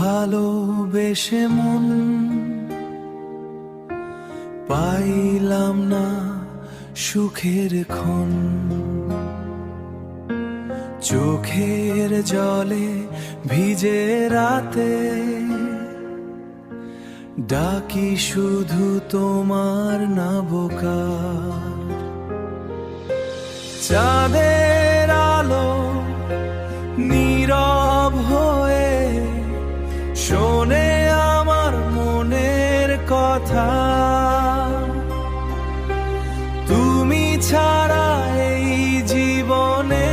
ভালোবেসে মন পাইলাম না সুখের ক্ষণ, চোখের জলে ভিজে রাতে ডাকি শুধু তোমার নাবকার। চাঁদের আলো নীরব হয়ে শোনে আমার মনের কথা, তুমি ছাড়া এই জীবনে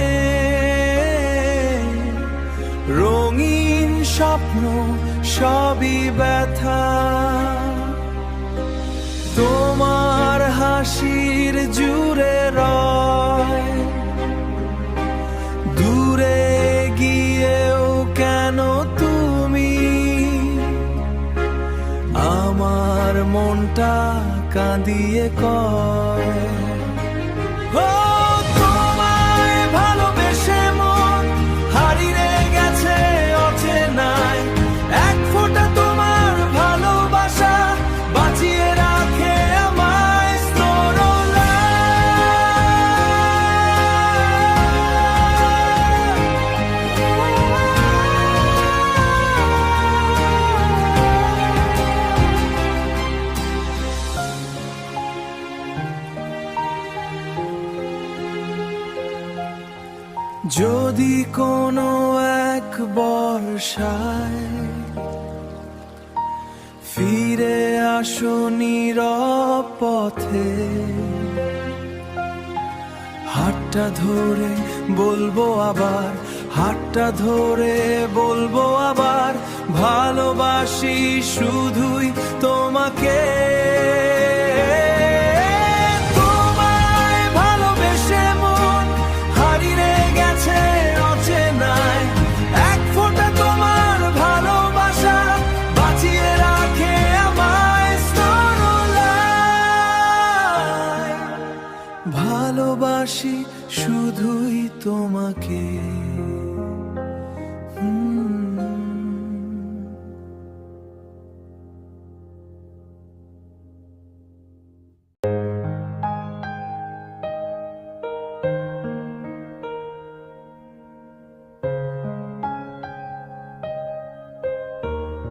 রঙিন স্বপ্ন সবই ব্যথা। তোমার হাসির জুড়ে রয় দূরে গিয়েও কেন তুমি আমার মনটা কাঁদিয়ে কয়। তোমায় ভালোবেসে মন হারিয়ে গেছে অচেনায়, এক ফোঁটা তোমার ভালোবাসা বাঁচিয়ে রাখে আমায় স্তরলায়। যদি কোনো এক বর্ষায় ফিরে আসো নীরব পথে, হাতটা ধরে বলবো আবার, হাতটা ধরে বলবো আবার, ভালোবাসি শুধুই তোমাকে।